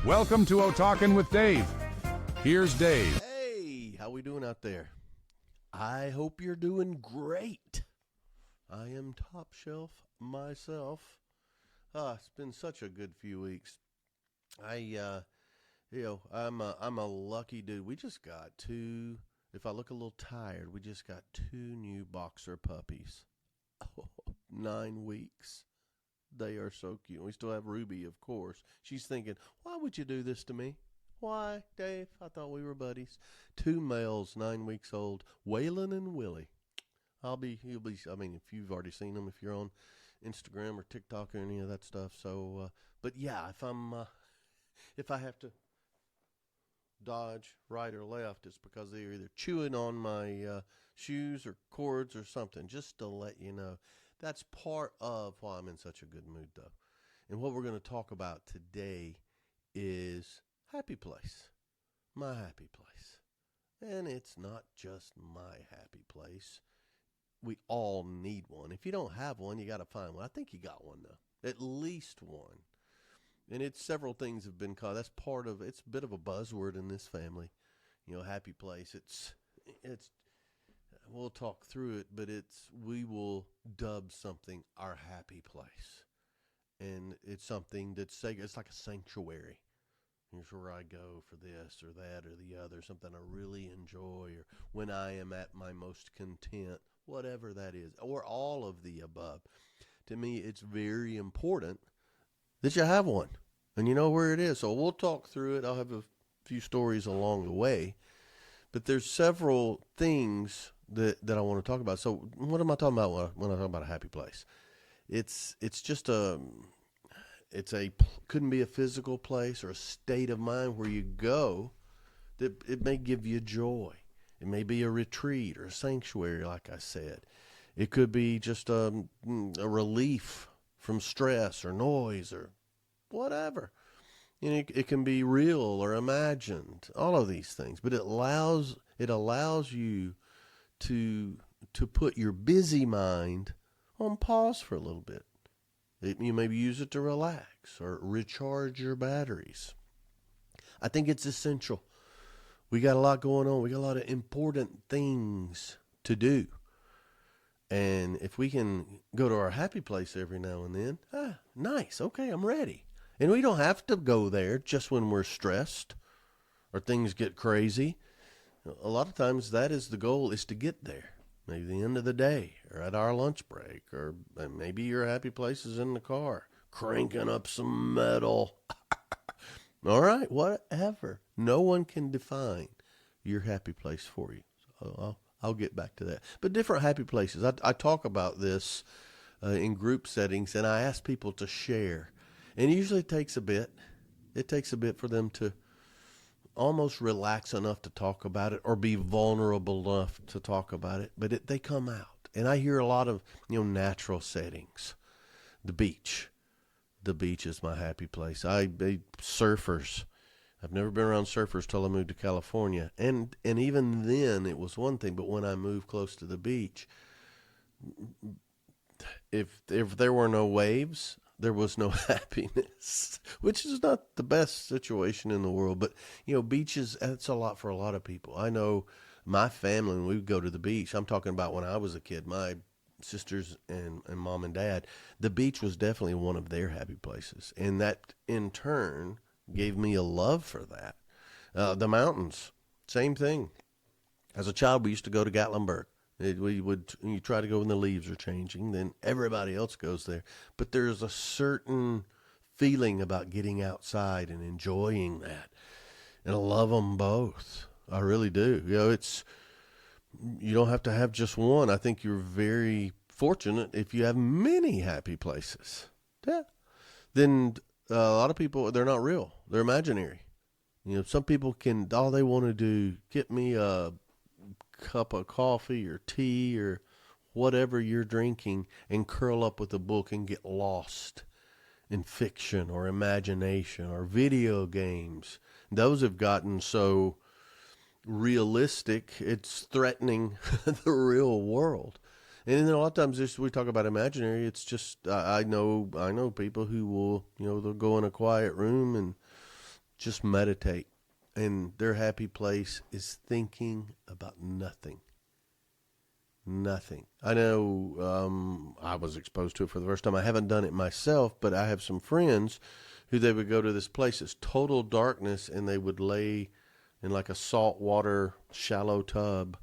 Welcome to O-Talkin' with Dave. Here's Dave. Hey, how we doing out there? I hope you're doing great. I am top shelf myself. It's been such a good few weeks. I'm a lucky dude. We just got two. If I look a little tired, we just got two new boxer puppies. 9 weeks. They are so cute. We still have Ruby, of course. She's thinking, why would you do this to me? Why, Dave? I thought we were buddies. 2 males, 9 weeks old, Waylon and Willie. If you've already seen them, if you're on Instagram or TikTok or any of that stuff. So, but yeah, if I have to dodge right or left, it's because they're either chewing on my shoes or cords or something, just to let you know. That's part of why I'm in such a good mood, though. And what we're going to talk about today is happy place, my happy place. And it's not just my happy place. We all need one. If you don't have one, you got to find one. I think you got one, though, at least one. And it's several things have been called. That's part of, it's a bit of a buzzword in this family. Happy place. It's we'll talk through it, but we will dub something our happy place. And it's something it's like a sanctuary. Here's where I go for this or that or the other, something I really enjoy, or when I am at my most content, whatever that is, or all of the above. To me, it's very important that you have one, and you know where it is. So we'll talk through it. I'll have a few stories along the way, but there's several things that I want to talk about. So what am I talking about when I talk about a happy place? It's couldn't be a physical place or a state of mind where you go that it may give you joy. It may be a retreat or a sanctuary, like I said. It could be just a relief from stress or noise or whatever. It can be real or imagined, all of these things. But it allows you to put your busy mind on pause for a little bit. You maybe use it to relax or recharge your batteries. I think it's essential. We got a lot going on. We got a lot of important things to do. And if we can go to our happy place every now and then, nice. Okay, I'm ready. And we don't have to go there just when we're stressed or things get crazy. A lot of times that is the goal, is to get there. Maybe the end of the day or at our lunch break, or maybe your happy place is in the car, cranking up some metal. All right, whatever. No one can define your happy place for you. So I'll get back to that. But different happy places. I talk about this in group settings, and I ask people to share. And it usually takes a bit. It takes a bit for them to almost relax enough to talk about it or be vulnerable enough to talk about it. But they come out. And I hear a lot of natural settings. The beach. The beach is my happy place. Surfers. I've never been around surfers till I moved to California. And even then it was one thing, but when I moved close to the beach, if there were no waves, there was no happiness, which is not the best situation in the world. But, beaches, that's a lot for a lot of people. I know my family, when we would go to the beach, I'm talking about when I was a kid, my sisters and mom and dad, the beach was definitely one of their happy places. And that, in turn, gave me a love for that. The mountains, same thing. As a child, we used to go to Gatlinburg. You try to go when the leaves are changing, then everybody else goes there. But there's a certain feeling about getting outside and enjoying that. And I love them both. I really do. You don't have to have just one. I think you're very fortunate if you have many happy places. Yeah. Then a lot of people, they're not real. They're imaginary. Some people all they want to do, get me a cup of coffee or tea or whatever you're drinking and curl up with a book and get lost in fiction or imagination or video games. Those have gotten so realistic, it's threatening the real world. And then a lot of times we talk about imaginary. It's just I know people who will they'll go in a quiet room and just meditate. And their happy place is thinking about nothing. Nothing. I know I was exposed to it for the first time. I haven't done it myself, but I have some friends who they would go to this place. It's total darkness, and they would lay in like a saltwater shallow tub,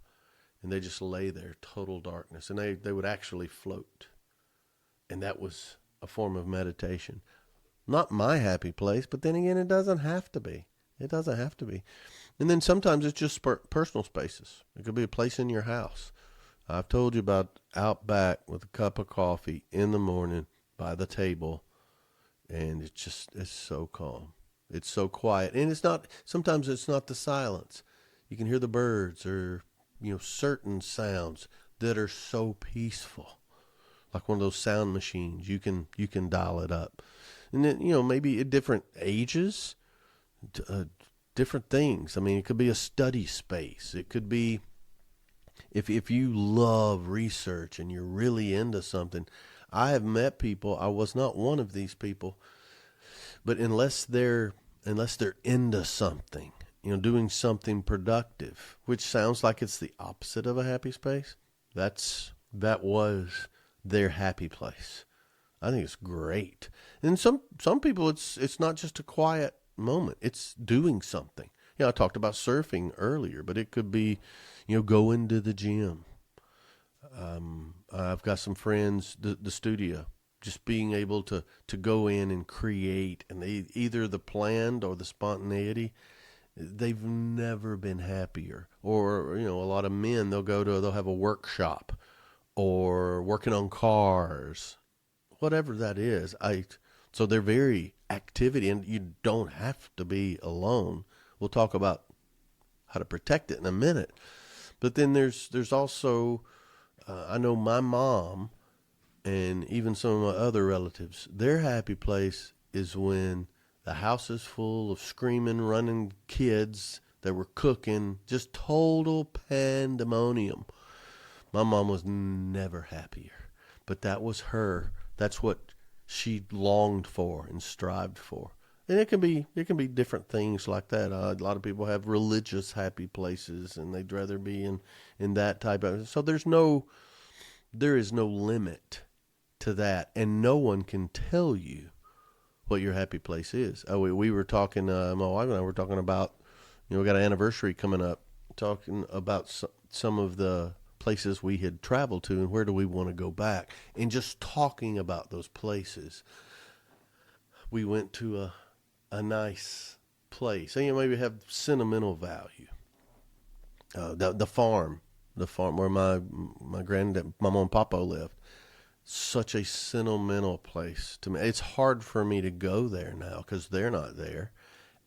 and they just lay there, total darkness, and they would actually float. And that was a form of meditation. Not my happy place, but then again, it doesn't have to be. It doesn't have to be. And then sometimes it's just personal spaces. It could be a place in your house. I've told you about out back with a cup of coffee in the morning by the table, and it's so calm. It's so quiet. And sometimes it's not the silence. You can hear the birds or, certain sounds that are so peaceful. Like one of those sound machines. You can dial it up. And then, maybe at different ages, different things. I mean, it could be a study space. It could be, if you love research and you're really into something. I have met people, I was not one of these people, but unless they're into something, doing something productive, which sounds like it's the opposite of a happy space, that was their happy place. I think it's great. And some people, it's not just a quiet moment. It's doing something. I talked about surfing earlier, but it could be, going to the gym. I've got some friends, the studio, just being able to go in and create, and either the planned or the spontaneity, they've never been happier. Or, a lot of men, they'll have a workshop or working on cars, whatever that is. So they're very activity, and you don't have to be alone. We'll talk about how to protect it in a minute. But then there's also, I know my mom and even some of my other relatives, their happy place is when the house is full of screaming, running kids that were cooking, just total pandemonium. My mom was never happier, but that was her. That's what she longed for and strived for. And it can be different things like that. A lot of people have religious happy places, and they'd rather be in that type of. So there is no limit to that, and no one can tell you what your happy place is. We were talking. My wife and I were talking about. We got an anniversary coming up. Talking about some of the places we had traveled to, and where do we want to go back, and just talking about those places. We went to a nice place. And maybe have sentimental value. The farm where my granddad, my mom and papa lived. Such a sentimental place to me. It's hard for me to go there now because they're not there.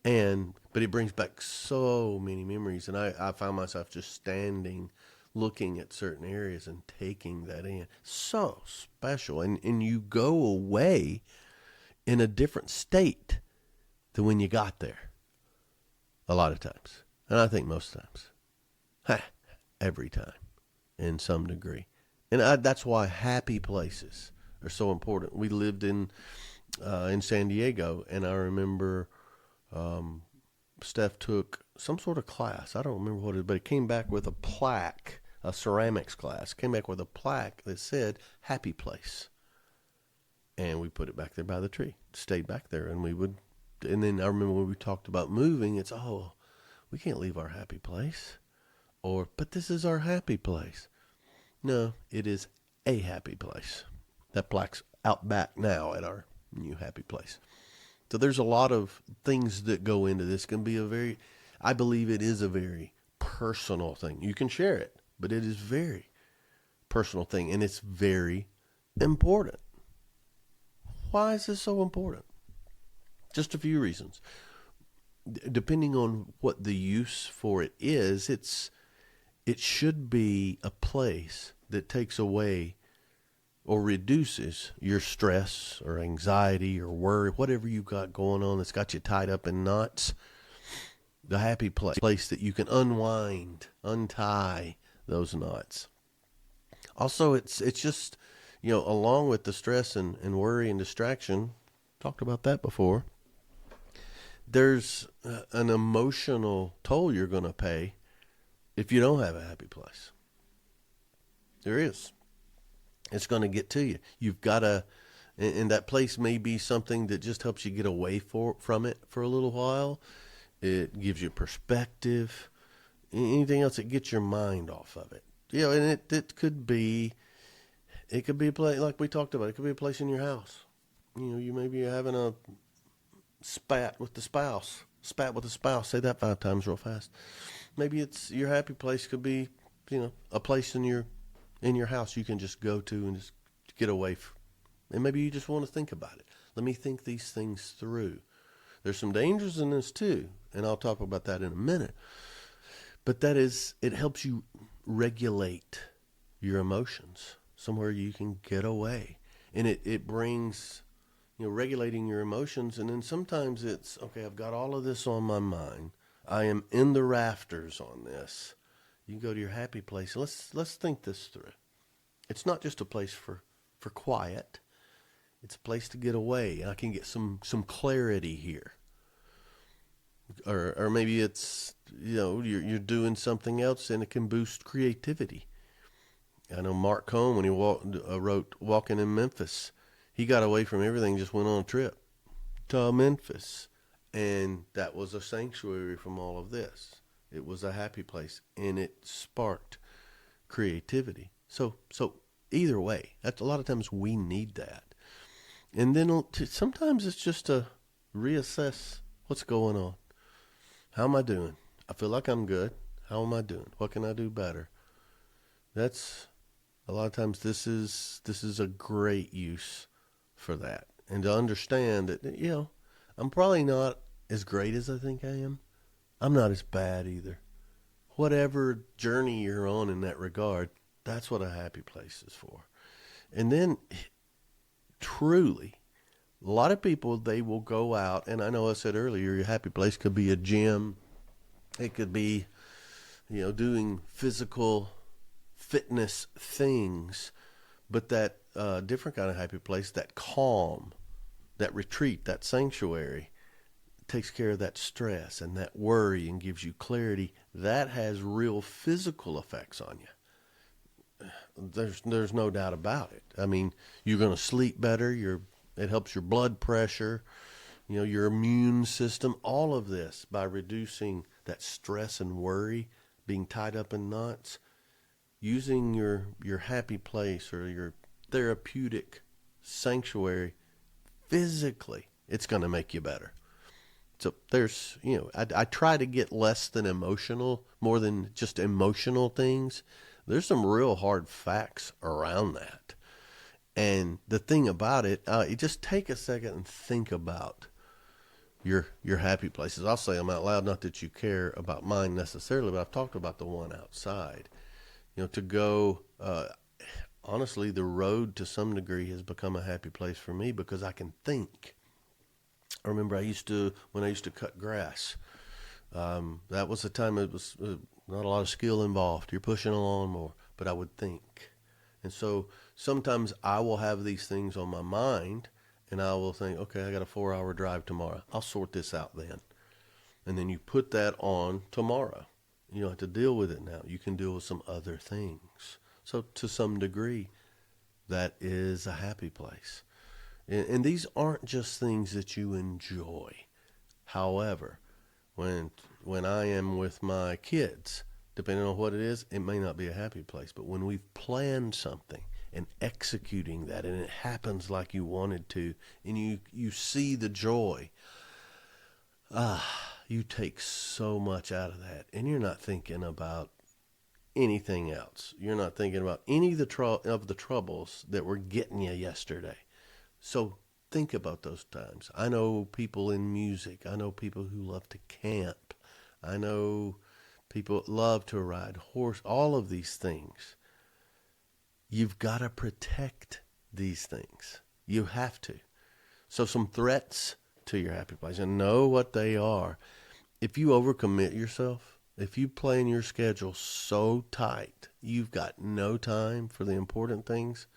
But it brings back so many memories. And I found myself just standing, looking at certain areas and taking that in. So special. And you go away in a different state than when you got there. A lot of times. And I think most times. Every time. In some degree. And that's why happy places are so important. We lived in San Diego, and I remember Steph took some sort of class. I don't remember what it is, but it came back with a plaque, a ceramics class. Came back with a plaque that said happy place. And we put it back there by the tree. Stayed back there, and then I remember when we talked about moving, it's, we can't leave our happy place. But this is our happy place. No, it is a happy place. That plaque's out back now at our new happy place. So there's a lot of things that go into this. It can be I believe it is a very personal thing. You can share it, but it is very personal thing, and it's very important. Why is this so important? Just a few reasons. Depending on what the use for it is, it should be a place that takes away or reduces your stress or anxiety or worry, whatever you've got going on that's got you tied up in knots. The happy place that you can unwind, untie those knots. Also, it's just, along with the stress and worry and distraction, talked about that before, there's an emotional toll you're going to pay if you don't have a happy place. There is. It's going to get to you. You've got to, and that place may be something that just helps you get away from it for a little while. It gives you perspective. Anything else that gets your mind off of it. And it could be a place like we talked about. It could be a place in your house. You maybe you're having a spat with the spouse. Say that 5 times real fast. Maybe it's your happy place could be, a place in your house you can just go to and just get away from. And maybe you just want to think about it. Let me think these things through. There's some dangers in this too, and I'll talk about that in a minute. But it helps you regulate your emotions, somewhere you can get away. And it brings, regulating your emotions. And then sometimes it's, okay, I've got all of this on my mind. I am in the rafters on this. You can go to your happy place. Let's think this through. It's not just a place for quiet. It's a place to get away. I can get some clarity here. Or maybe it's, you're doing something else and it can boost creativity. I know Mark Cohn, when he wrote Walking in Memphis, he got away from everything, just went on a trip to Memphis. And that was a sanctuary from all of this. It was a happy place, and it sparked creativity. So either way, that's a lot of times we need that. And then sometimes it's just to reassess what's going on. How am I doing? I feel like I'm good. How am I doing? What can I do better? That's a lot of times this is a great use for that. And to understand that, I'm probably not as great as I think I am. I'm not as bad either. Whatever journey you're on in that regard, that's what a happy place is for. And then, truly, a lot of people, they will go out, and I know I said earlier, your happy place could be a gym. It could be, doing physical fitness things, but that different kind of happy place, that calm, that retreat, that sanctuary, takes care of that stress and that worry and gives you clarity. That has real physical effects on you. There's no doubt about it. I mean, you're going to sleep better. It helps your blood pressure, your immune system, all of this by reducing that stress and worry, being tied up in knots. Using your happy place or your therapeutic sanctuary physically, it's going to make you better. So there's, I try to get less than emotional, more than just emotional things. There's some real hard facts around that. And the thing about it, you just take a second and think about your happy places. I'll say them out loud, not that you care about mine necessarily, but I've talked about the one outside. To go, honestly, the road to some degree has become a happy place for me because I can think. I remember when I used to cut grass, that was the time it was not a lot of skill involved. You're pushing a lawnmower, but I would think. And so sometimes I will have these things on my mind and I will think, okay, I got a 4-hour drive tomorrow. I'll sort this out then. And then you put that on tomorrow. You don't have to deal with it now. You can deal with some other things. So to some degree, that is a happy place. And these aren't just things that you enjoy. However, when I am with my kids, depending on what it is, it may not be a happy place. But when we've planned something and executing that, and it happens like you wanted to, and you see the joy, you take so much out of that. And you're not thinking about anything else. You're not thinking about any of the troubles that were getting you yesterday. So think about those times. I know people in music. I know people who love to camp. I know people love to ride horse. All of these things. You've got to protect these things. You have to. So some threats to your happy place, and know what they are. If you overcommit yourself, if you plan your schedule so tight, you've got no time for the important things,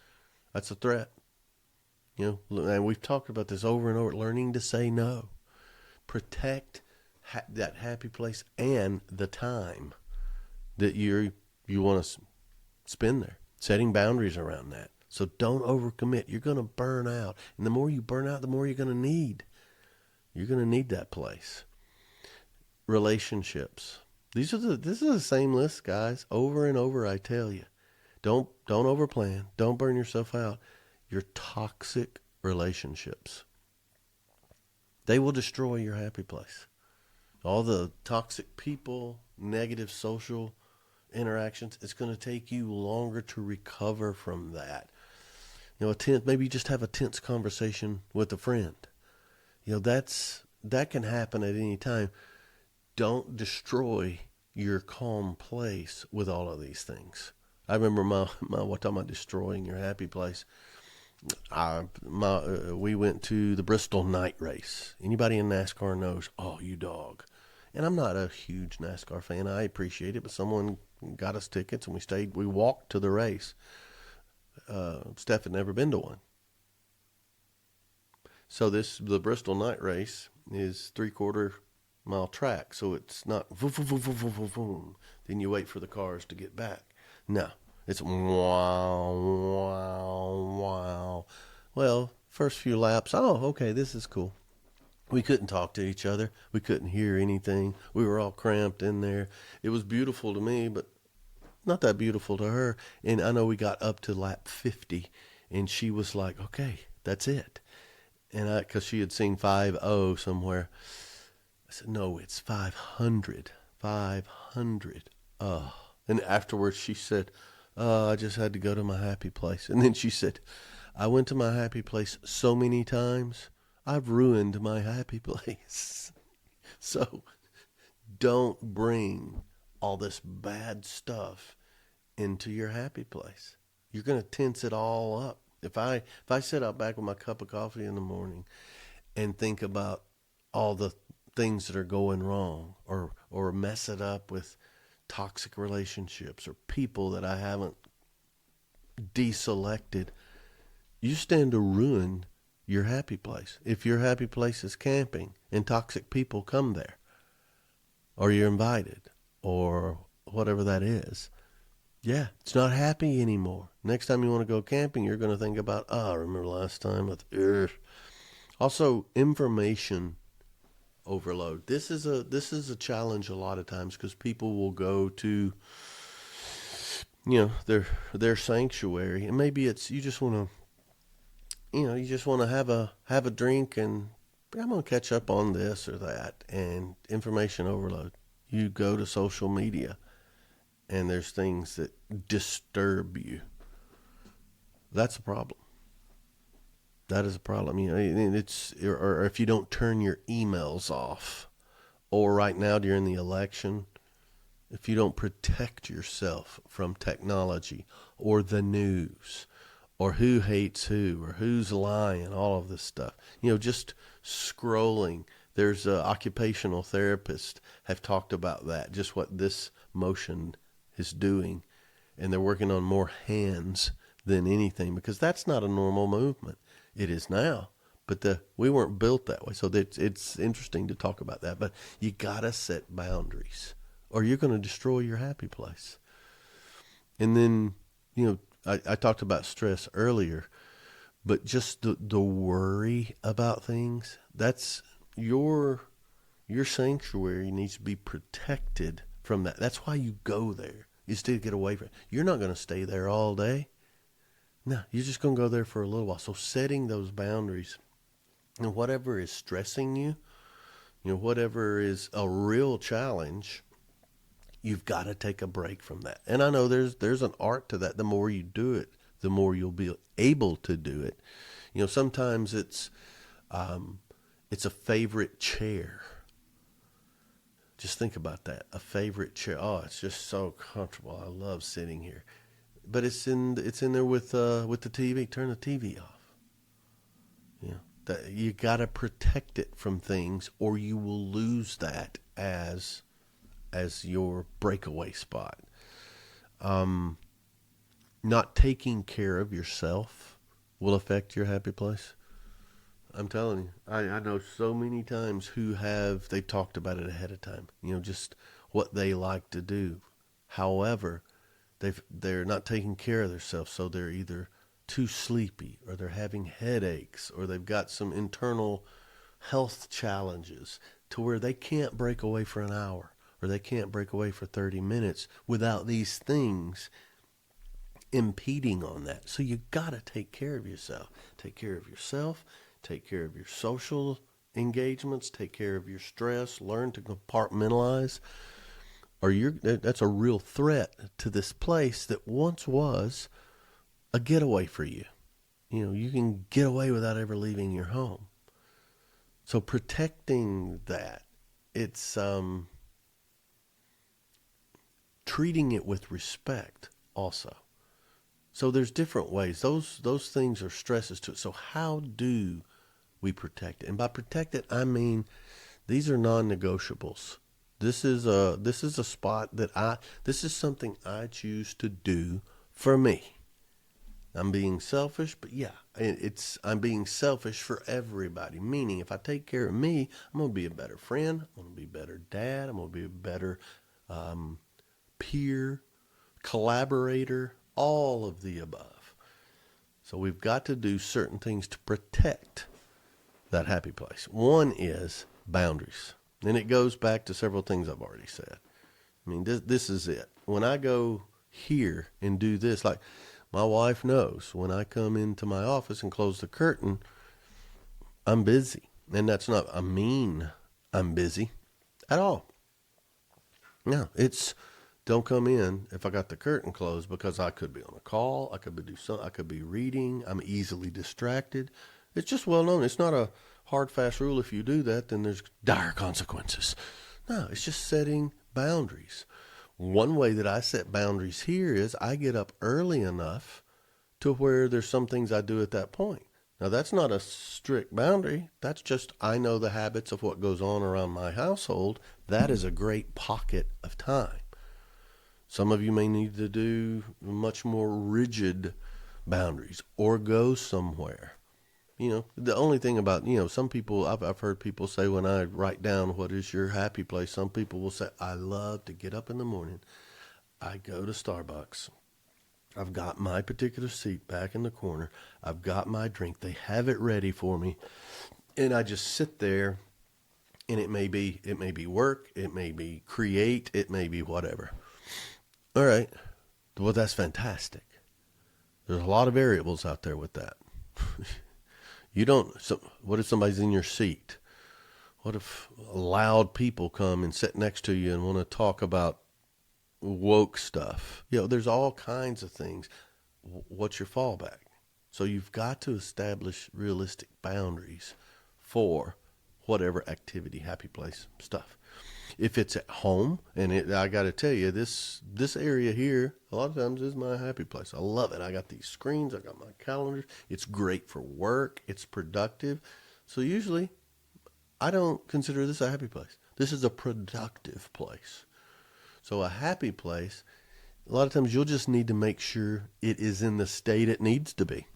that's a threat. And we've talked about this over and over, learning to say no. protect that happy place and the time that you want to spend there. Setting boundaries around that. So don't overcommit. You're going to burn out. And the more you burn out, the more you're going to need. You're going to need that place. Relationships. This is the same list, guys. Over and over, I tell you. Don't overplan. Don't burn yourself out. Your toxic relationships. They will destroy your happy place. All the toxic people, negative social interactions, it's going to take you longer to recover from that. Maybe you just have a tense conversation with a friend. That can happen at any time. Don't destroy your calm place with all of these things. I remember what talking about destroying your happy place. We went to the Bristol night race. Anybody in NASCAR knows, oh, you dog. And I'm not a huge NASCAR fan. I appreciate it, but someone got us tickets and we walked to the race. Steph had never been to one. So the Bristol night race is 3/4 mile track. So it's not vroom, vroom, vroom, vroom, vroom, vroom. Then you wait for the cars to get back. No, it's wow, wow, wow. Well, first few laps, oh, okay, this is cool. We couldn't talk to each other. We couldn't hear anything. We were all cramped in there. It was beautiful to me, but not that beautiful to her. And I know we got up to lap 50, and she was like, okay, that's it. And because she had seen 5-0 somewhere, I said, no, it's 500. 500. And afterwards she said, I just had to go to my happy place. And then she said, I went to my happy place so many times, I've ruined my happy place. So don't bring all this bad stuff into your happy place. You're going to tense it all up. If I sit out back with my cup of coffee in the morning and think about all the things that are going wrong or mess it up with toxic relationships or people that I haven't deselected, you stand to ruin your happy place. If your happy place is camping and toxic people come there, or you're invited, or whatever that is, yeah, it's not happy anymore. Next time you want to go camping, you're going to think about, I remember last time with. Also, information overload. This is a challenge a lot of times because people will go to, their sanctuary, and maybe it's you just want to have a drink and I'm going to catch up on this or that, and information overload. You go to social media and there's things that disturb you. That's a problem. That is a problem. Or if you don't turn your emails off, or right now during the election, if you don't protect yourself from technology or the news or who hates who or who's lying, all of this stuff, just scrolling. There's occupational therapists have talked about that, just what this motion is doing, and they're working on more hands than anything because that's not a normal movement. It is now, but we weren't built that way. So it's interesting to talk about that, but you gotta set boundaries or you're going to destroy your happy place. And then, I talked about stress earlier, but just the worry about things, that's your sanctuary needs to be protected from that. That's why you go there. You still get away from it. You're not going to stay there all day. No, you're just going to go there for a little while. So setting those boundaries and whatever is stressing you, whatever is a real challenge, you've got to take a break from that. And I know there's an art to that. The more you do it, the more you'll be able to do it. Sometimes it's a favorite chair. Just think about that. A favorite chair. Oh, it's just so comfortable. I love sitting here. But it's in there with the TV. Turn the TV off. You got to protect it from things, or you will lose that as your breakaway spot. Not taking care of yourself will affect your happy place. I'm telling you, I know so many times they've talked about it ahead of time, just what they like to do. However, they're not taking care of themselves, so they're either too sleepy or they're having headaches or they've got some internal health challenges to where they can't break away for an hour or they can't break away for 30 minutes without these things impeding on that. So you got to take care of yourself. Take care of yourself, take care of your social engagements, take care of your stress, learn to compartmentalize or that's a real threat to this place that once was a getaway for you. You can get away without ever leaving your home. So protecting that, it's treating it with respect also. So there's different ways. Those things are stresses to it. So how do we protect it? And by protect it, I mean these are non-negotiables. This is a spot that this is something I choose to do for me. I'm being selfish, but yeah, I'm being selfish for everybody. Meaning, if I take care of me, I'm gonna be a better friend. I'm gonna be a better dad. I'm gonna be a better peer, collaborator, all of the above. So we've got to do certain things to protect that happy place. One is boundaries. And it goes back to several things I've already said. I mean, this is it. When I go here and do this, like my wife knows when I come into my office and close the curtain, I'm busy. And that's not, I'm busy at all. No, it's don't come in if I got the curtain closed because I could be on a call, I could be reading, I'm easily distracted. It's just well known. It's not a hard fast rule. If you do that, then there's dire consequences. No, it's just setting boundaries. One way that I set boundaries here is I get up early enough to where there's some things I do at that point. Now, that's not a strict boundary. That's just I know the habits of what goes on around my household. That is a great pocket of time. Some of you may need to do much more rigid boundaries or go somewhere. The only thing about, some people, I've heard people say when I write down what is your happy place, some people will say, I love to get up in the morning. I go to Starbucks. I've got my particular seat back in the corner. I've got my drink. They have it ready for me. And I just sit there and it may be work. It may be create. It may be whatever. All right. Well, that's fantastic. There's a lot of variables out there with that. What if somebody's in your seat? What if loud people come and sit next to you and want to talk about woke stuff? There's all kinds of things. What's your fallback? So you've got to establish realistic boundaries for whatever activity, happy place stuff. If it's at home, and I got to tell you, this area here, a lot of times is my happy place. I love it. I got these screens. I got my calendars. It's great for work. It's productive. So usually, I don't consider this a happy place. This is a productive place. So a happy place, a lot of times you'll just need to make sure it is in the state it needs to be.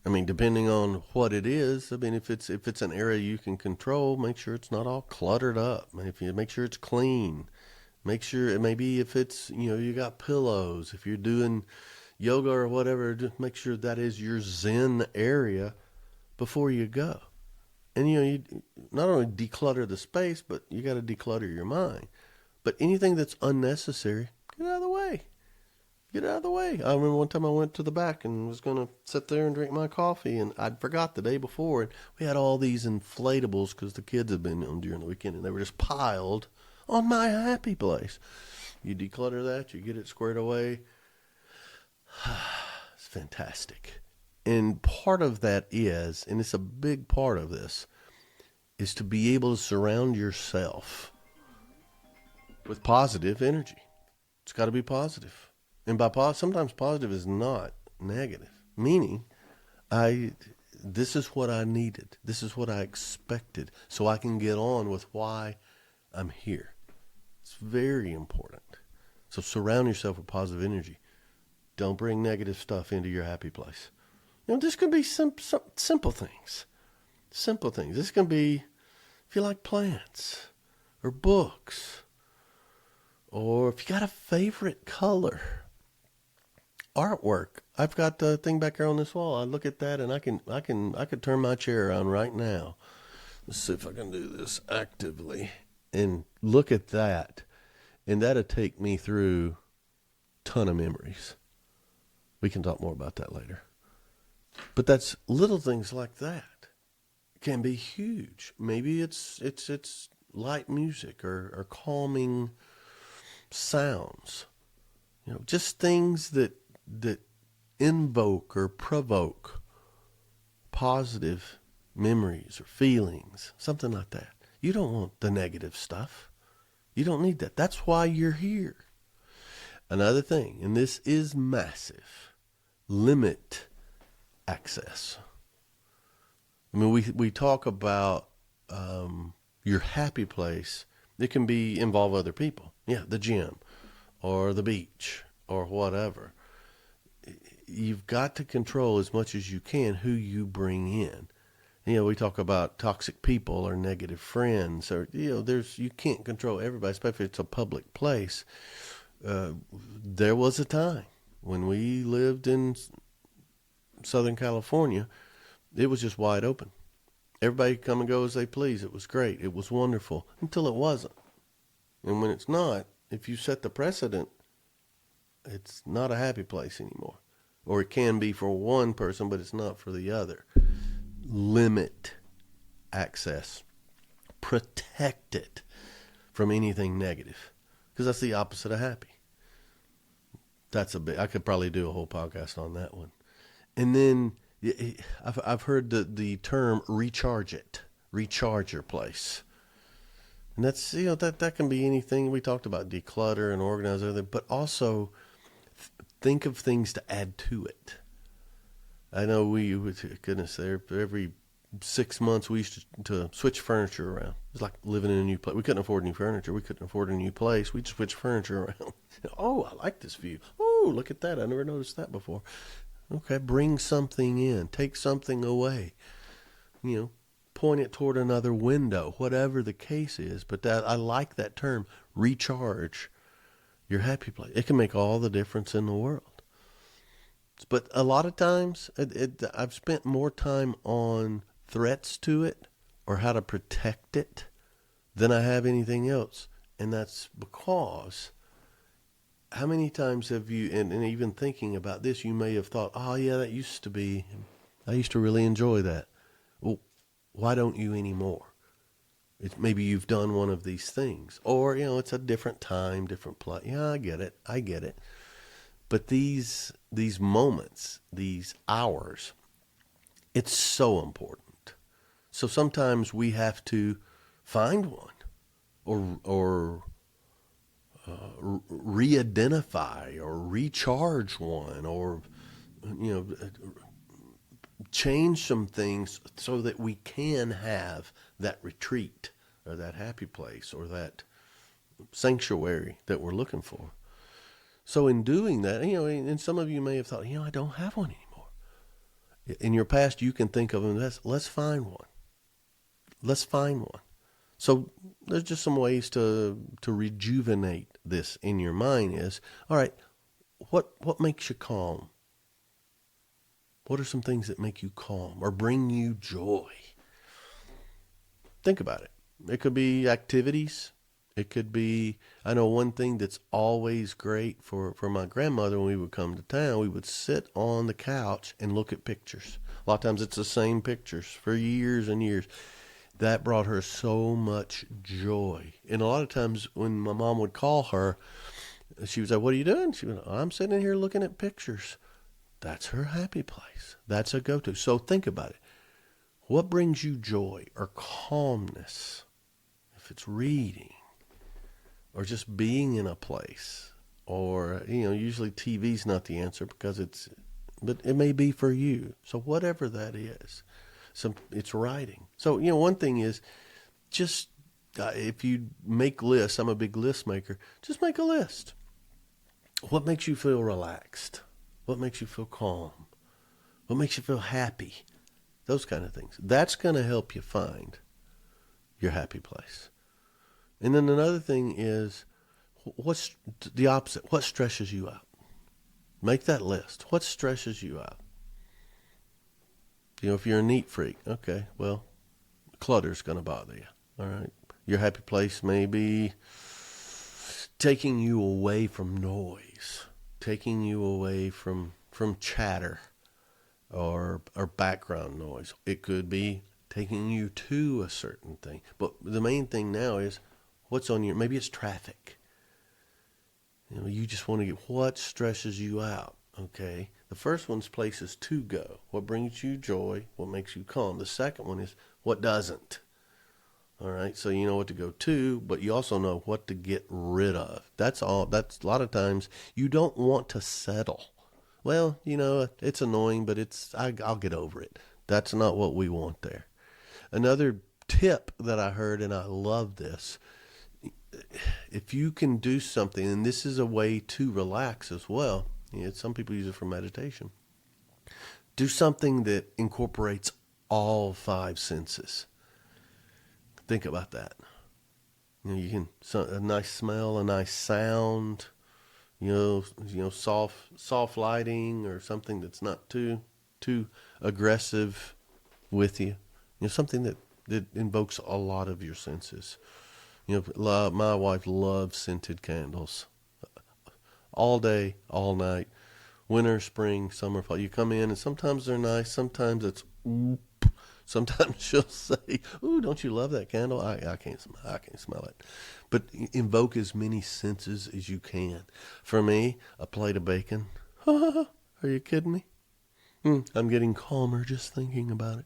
I mean, depending on what it is, I mean, if it's an area you can control, make sure it's not all cluttered up. If you make sure it's clean, make sure maybe if it's you got pillows, if you're doing yoga or whatever, just make sure that is your Zen area before you go. And you not only declutter the space, but you got to declutter your mind. But anything that's unnecessary, get out of the way. Get out of the way. I remember one time I went to the back and was going to sit there and drink my coffee, and I'd forgot the day before, and we had all these inflatables because the kids had been on during the weekend, and they were just piled on my happy place. You declutter that, you get it squared away. It's fantastic. And part of that is, and it's a big part of this, is to be able to surround yourself with positive energy. It's got to be positive. And sometimes positive is not negative, meaning this is what I needed. This is what I expected so I can get on with why I'm here. It's very important. So surround yourself with positive energy. Don't bring negative stuff into your happy place. This could be some simple things. Simple things. This can be if you like plants or books, or if you got a favorite color, artwork. I've got the thing back here on this wall. I look at that and I could turn my chair around right now. Let's see if I can do this actively and look at that, and that'll take me through a ton of memories. We can talk more about that later. But that's little things like that can be huge. Maybe it's light music or calming sounds. Just things that invoke or provoke positive memories or feelings, something like that. You don't want the negative stuff. You don't need that. That's why you're here. Another thing, and this is massive, limit access. I mean, we talk about your happy place. It can involve other people. Yeah, the gym or the beach or whatever. You've got to control as much as you can who you bring in. We talk about toxic people or negative friends, or you can't control everybody, especially if it's a public place. There was a time when we lived in Southern California, it was just wide open. Everybody could come and go as they please. It was great. It was wonderful until it wasn't. And when it's not, if you set the precedent, it's not a happy place anymore. Or it can be for one person, but it's not for the other. Limit access. Protect it from anything negative, because that's the opposite of happy. I could probably do a whole podcast on that one. And then I've heard the term recharge your place. And that's, that can be anything. We talked about declutter and organize everything, but also think of things to add to it. I know every 6 months we used to switch furniture around. It was like living in a new place. We couldn't afford new furniture. We couldn't afford a new place. We'd switch furniture around. Oh, I like this view. Oh, look at that. I never noticed that before. Okay, bring something in. Take something away. Point it toward another window, whatever the case is. But I like that term, recharge your happy place. It can make all the difference in the world. But a lot of times, I've spent more time on threats to it or how to protect it than I have anything else. And that's because how many times have you, and even thinking about this, you may have thought, oh yeah, I used to really enjoy that. Well, why don't you anymore? Maybe you've done one of these things, or, it's a different time, different place. Yeah, I get it. But these moments, these hours, it's so important. So sometimes we have to find one or re-identify or recharge one, or, change some things so that we can have that retreat or that happy place or that sanctuary that we're looking for. So in doing that, and some of you may have thought, I don't have one anymore. In your past, you can think of them as, let's find one. Let's find one. So there's just some ways to rejuvenate this in your mind is, all right, what makes you calm? What are some things that make you calm or bring you joy? Think about it. It could be activities. It could be, I know one thing that's always great for my grandmother when we would come to town, we would sit on the couch and look at pictures. A lot of times it's the same pictures for years and years. That brought her so much joy. And a lot of times when my mom would call her, she was like, what are you doing? She was like, I'm sitting here looking at pictures. That's her happy place. That's a go-to. So think about it. What brings you joy or calmness? If it's reading or just being in a place, or, usually TV's not the answer but it may be for you. So whatever that is, it's writing. So, one thing is just, if you make lists, I'm a big list maker, just make a list. What makes you feel relaxed? What makes you feel calm? What makes you feel happy? Those kind of things. That's going to help you find your happy place. And then another thing is, what's the opposite? What stresses you out? Make that list. What stresses you out? If you're a neat freak, okay, well, clutter's going to bother you. All right. Your happy place may be taking you away from noise, taking you away from chatter or background noise. It could be taking you to a certain thing. But the main thing now is what's on your, maybe it's traffic. You just want to get what stresses you out. Okay. The first one's places to go. What brings you joy? What makes you calm? The second one is what doesn't. All right. So you know what to go to, but you also know what to get rid of. That's all. That's a lot of times you don't want to settle. Well, it's annoying, but I'll get over it. That's not what we want there. Another tip that I heard, and I love this, if you can do something, and this is a way to relax as well. Some people use it for meditation. Do something that incorporates all 5 senses. Think about that. You can a nice smell, a nice sound. Soft lighting or something that's not too aggressive with you. Something that invokes a lot of your senses. My wife loves scented candles. All day, all night, winter, spring, summer, fall. You come in and sometimes they're nice. Sometimes it's oop. Sometimes she'll say, "Ooh, don't you love that candle?" I can't smell it. But invoke as many senses as you can. For me, a plate of bacon. Are you kidding me? I'm getting calmer just thinking about it.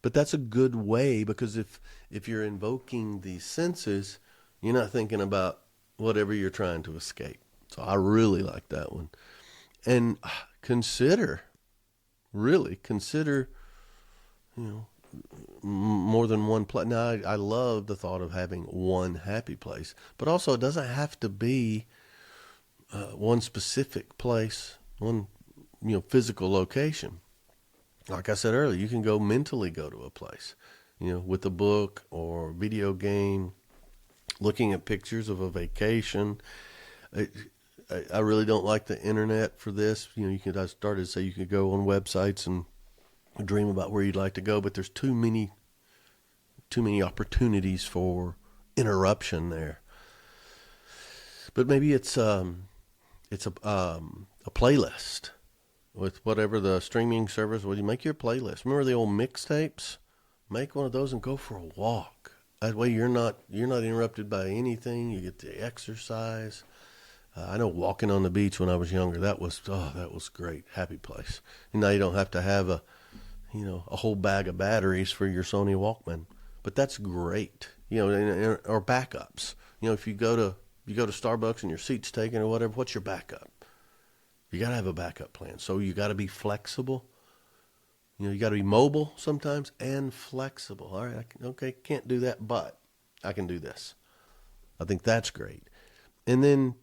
But that's a good way, because if you're invoking these senses, you're not thinking about whatever you're trying to escape. So I really like that one. And really consider, more than one place. Now, I love the thought of having one happy place, but also it doesn't have to be one specific place, one, physical location. Like I said earlier, you can mentally go to a place, with a book or video game, looking at pictures of a vacation. I really don't like the internet for this. I started to say you could go on websites and dream about where you'd like to go, but there's too many opportunities for interruption there. But maybe it's a playlist with whatever the streaming service. Well, you make your playlist. Remember the old mixtapes? Make one of those and go for a walk. That way you're not interrupted by anything. You get the exercise. I know walking on the beach when I was younger, that was great. Happy place. And now you don't have to have a whole bag of batteries for your Sony Walkman, but that's great. Or backups. If you go to Starbucks and your seat's taken or whatever, what's your backup? You got to have a backup plan. So you got to be flexible. You got to be mobile sometimes and flexible. All right, can't do that, but I can do this. I think that's great. And then,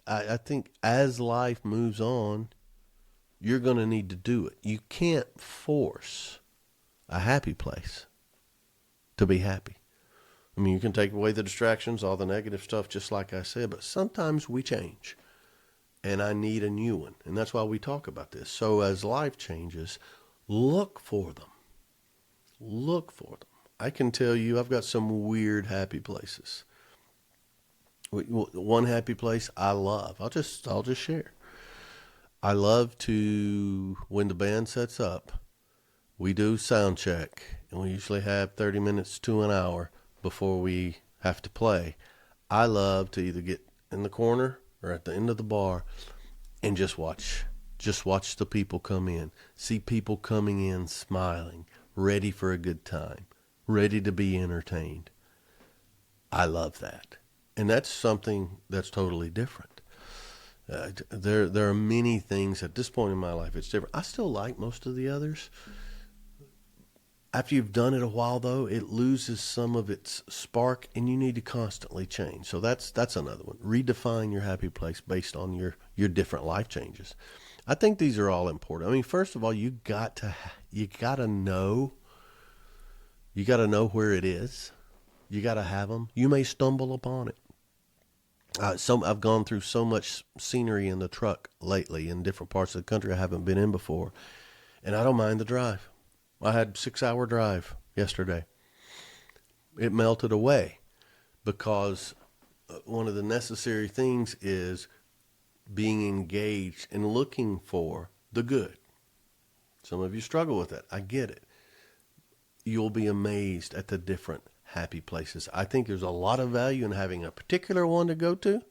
I think as life moves on, you're going to need to do it. You can't force a happy place to be happy. I mean, you can take away the distractions, all the negative stuff, just like I said, but sometimes we change. And I need a new one. And that's why we talk about this. So as life changes, look for them. Look for them. I can tell you I've got some weird happy places. One happy place I love. I'll just share. I love to, when the band sets up, we do sound check. And we usually have 30 minutes to an hour before we have to play. I love to either get in the corner or at the end of the bar and just watch the people come in. See people coming in smiling, ready for a good time, ready to be entertained. I love that. And that's something that's totally different. There are many things at this point in my life it's different. I still like most of the others. After you've done it a while, though, it loses some of its spark, and you need to constantly change. So that's another one. Redefine your happy place based on your different life changes. I think these are all important. I mean, first of all, you gotta know where it is. You gotta have them. You may stumble upon it. I've gone through so much scenery in the truck lately in different parts of the country I haven't been in before, and I don't mind the drive. I had a 6-hour drive yesterday. It melted away because one of the necessary things is being engaged and looking for the good. Some of you struggle with that. I get it. You'll be amazed at the different happy places. I think there's a lot of value in having a particular one to go to.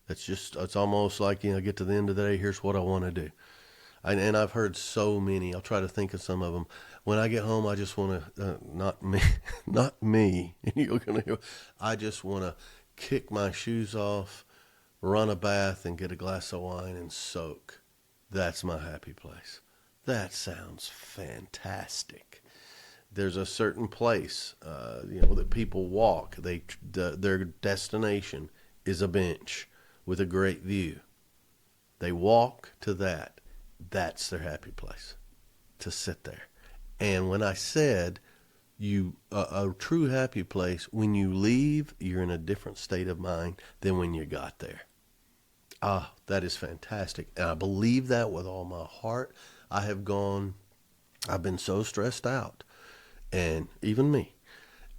It's almost like, get to the end of the day, here's what I want to do. And I've heard so many. I'll try to think of some of them. When I get home, I just want to, not me. I just want to kick my shoes off, run a bath, and get a glass of wine and soak. That's my happy place. That sounds fantastic. There's a certain place, that people walk. Their destination is a bench with a great view. They walk to that. That's their happy place, to sit there. And when I said a true happy place, when you leave, you're in a different state of mind than when you got there. That is fantastic. And I believe that with all my heart. I've been so stressed out, and even me,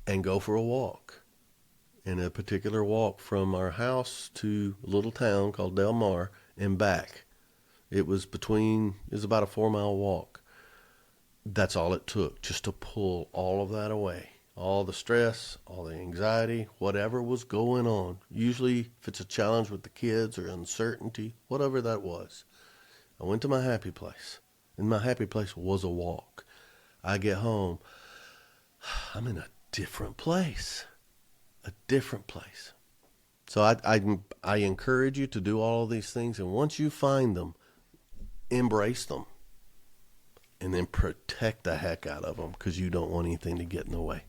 and go for a walk. And a particular walk from our house to a little town called Del Mar and back. It was about a 4-mile walk. That's all it took, just to pull all of that away. All the stress, all the anxiety, whatever was going on. Usually if it's a challenge with the kids or uncertainty, whatever that was. I went to my happy place. And my happy place was a walk. I get home, I'm in a different place. A different place. So I encourage you to do all of these things. And once you find them, embrace them. And then protect the heck out of them, because you don't want anything to get in the way.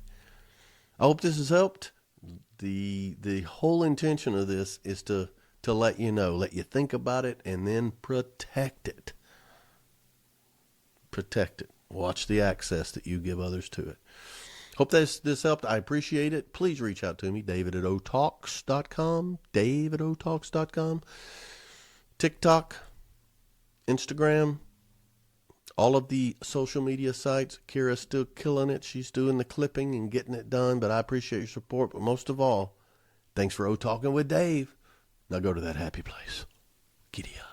I hope this has helped. The whole intention of this is to let you know, let you think about it, and then protect it. Protect it. Watch the access that you give others to it. Hope this helped. I appreciate it. Please reach out to me, David@otalks.com, David@otalks.com, TikTok, Instagram, all of the social media sites. Kira's still killing it. She's doing the clipping and getting it done, but I appreciate your support. But most of all, thanks for Talking with Dave. Now go to that happy place. Giddyup.